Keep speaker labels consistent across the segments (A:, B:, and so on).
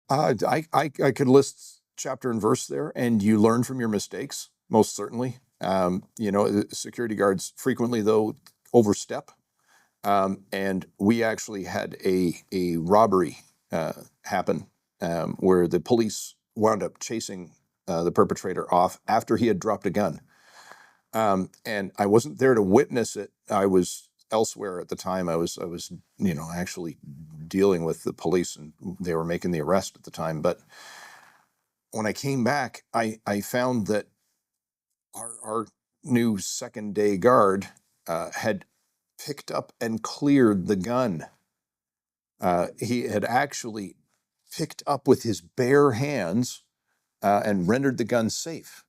A: I could list chapter and verse there, and you learn from your mistakes, most certainly. Security guards frequently, though, overstep. And we actually had a robbery happen where the police wound up chasing the perpetrator off after he had dropped a gun. And I wasn't there to witness it. I was elsewhere at the time. I was actually dealing with the police, and they were making the arrest at the time. But when I came back, I found that our new second day guard had picked up and cleared the gun. He had actually picked up with his bare hands and rendered the gun safe.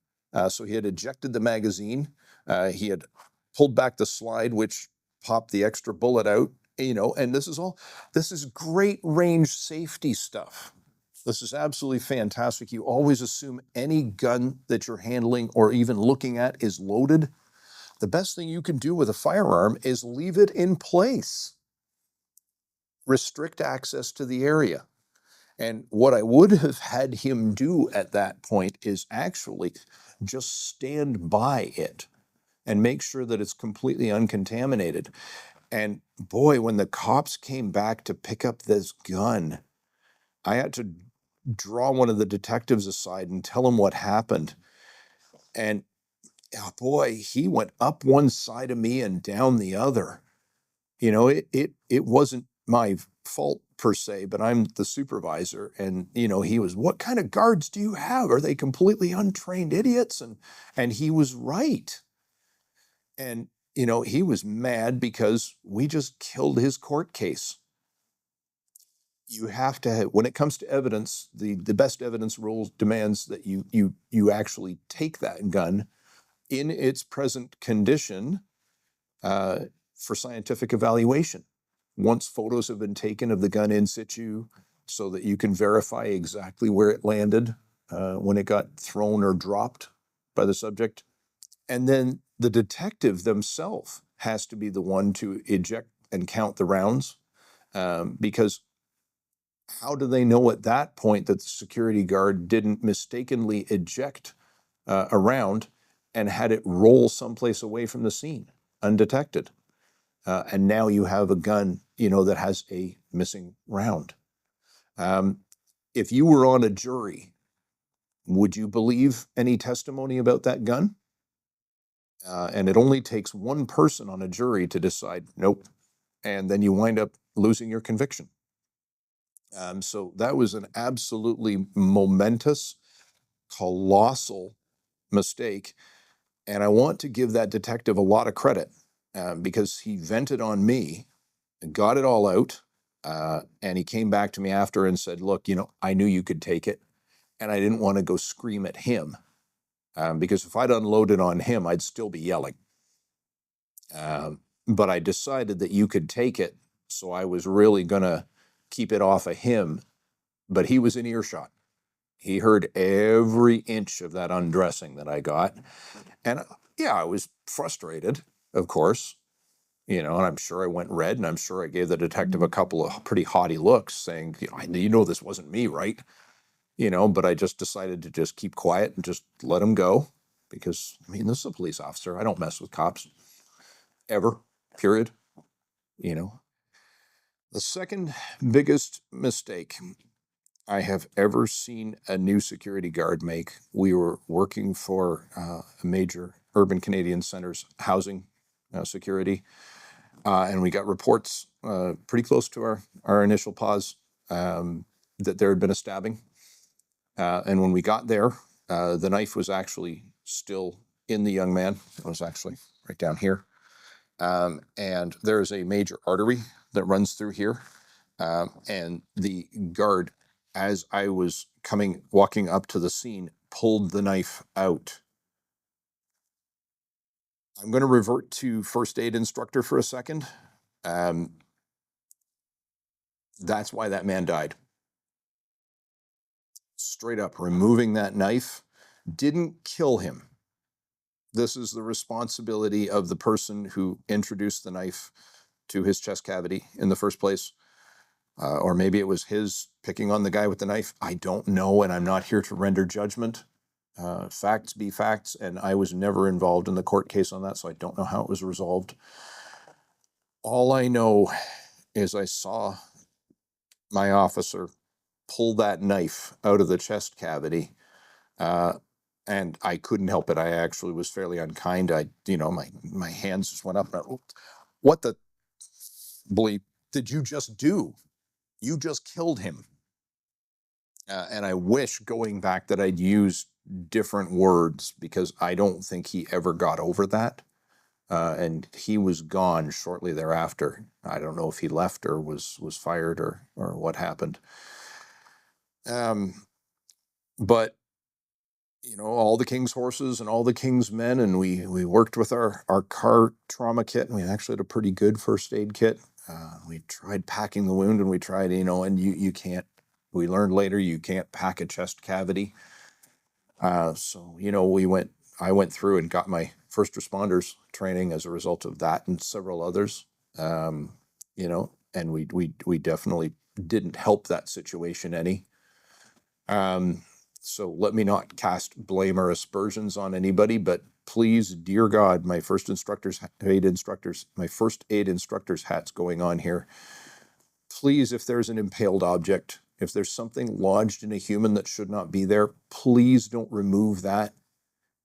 A: So he had ejected the magazine. He had pulled back the slide, which popped the extra bullet out. And this is great range safety stuff. This is absolutely fantastic. You always assume any gun that you're handling or even looking at is loaded. The best thing you can do with a firearm is leave it in place. Restrict access to the area. And what I would have had him do at that point is actually just stand by it and make sure that it's completely uncontaminated. And boy, when the cops came back to pick up this gun, I had to draw one of the detectives aside and tell him what happened. And oh boy, he went up one side of me and down the other. It wasn't my fault per se, but I'm the supervisor. And, he was, what kind of guards do you have? Are they completely untrained idiots? And he was right. And, he was mad because we just killed his court case. You have to have, when it comes to evidence, the best evidence rule demands that you actually take that gun in its present condition for scientific evaluation. Once photos have been taken of the gun in situ so that you can verify exactly where it landed when it got thrown or dropped by the subject. And then the detective themselves has to be the one to eject and count the rounds because how do they know at that point that the security guard didn't mistakenly eject a round and had it roll someplace away from the scene undetected? And now you have a gun, that has a missing round. If you were on a jury, would you believe any testimony about that gun? And it only takes one person on a jury to decide, nope. And then you wind up losing your conviction. So that was an absolutely momentous, colossal mistake. And I want to give that detective a lot of credit because he vented on me, got it all out, and he came back to me after and said, look, I knew you could take it, and I didn't want to go scream at him because if I'd unloaded on him, I'd still be yelling. But I decided that you could take it, so I was really going to keep it off of him, but he was in earshot. He heard every inch of that undressing that I got. And yeah, I was frustrated, of course, and I'm sure I went red, and I'm sure I gave the detective a couple of pretty haughty looks saying, this wasn't me, right? But I just decided to just keep quiet and just let him go because, this is a police officer. I don't mess with cops ever, period. The second biggest mistake I have ever seen a new security guard make. We were working for a major urban Canadian center's housing security, and we got reports pretty close to our initial pause that there had been a stabbing. And when we got there, the knife was actually still in the young man. It was actually right down here. And there's a major artery that runs through here. And the guard, as I was walking up to the scene, pulled the knife out. I'm going to revert to first aid instructor for a second. That's why that man died. Straight up, removing that knife didn't kill him. This is the responsibility of the person who introduced the knife to his chest cavity in the first place. Or maybe it was his picking on the guy with the knife. I don't know, and I'm not here to render judgment. Facts be facts, and I was never involved in the court case on that, so I don't know how it was resolved. All I know is I saw my officer pull that knife out of the chest cavity, and I couldn't help it. I actually was fairly unkind. My hands just went up. And what the bleep did you just do? You just killed him. And I wish, going back, that I'd used different words, because I don't think he ever got over that. And he was gone shortly thereafter. I don't know if he left or was fired or what happened. But all the king's horses and all the king's men, and we worked with our car trauma kit, and we actually had a pretty good first aid kit. We tried packing the wound, and we tried, and you can't. We learned later you can't pack a chest cavity. So I went through and got my first responders training as a result of that, and several others. And we definitely didn't help that situation any. So let me not cast blame or aspersions on anybody, but please, dear God, my first aid instructors hats going on here. Please, if there's an impaled object, if there's something lodged in a human that should not be there, please don't remove that.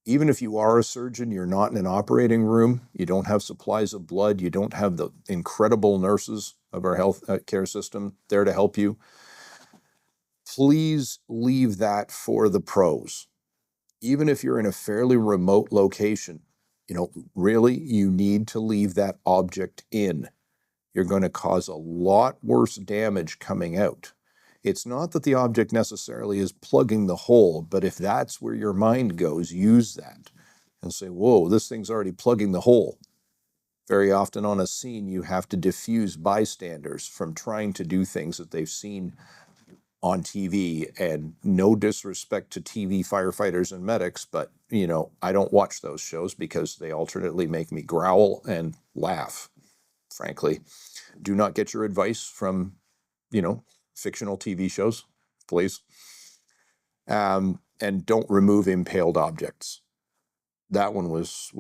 A: Even if you are a surgeon, you're not in an operating room, you don't have supplies of blood, you don't have the incredible nurses of our health care system there to help you. Please leave that for the pros. Even if you're in a fairly remote location, really, you need to leave that object in. You're going to cause a lot worse damage coming out. It's not that the object necessarily is plugging the hole, but if that's where your mind goes, use that and say, whoa, this thing's already plugging the hole. Very often on a scene, you have to diffuse bystanders from trying to do things that they've seen on TV, and no disrespect to TV firefighters and medics, but I don't watch those shows because they alternately make me growl and laugh, frankly. Do not get your advice from, fictional TV shows, please. And don't remove impaled objects. That one was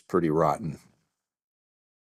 A: pretty rotten.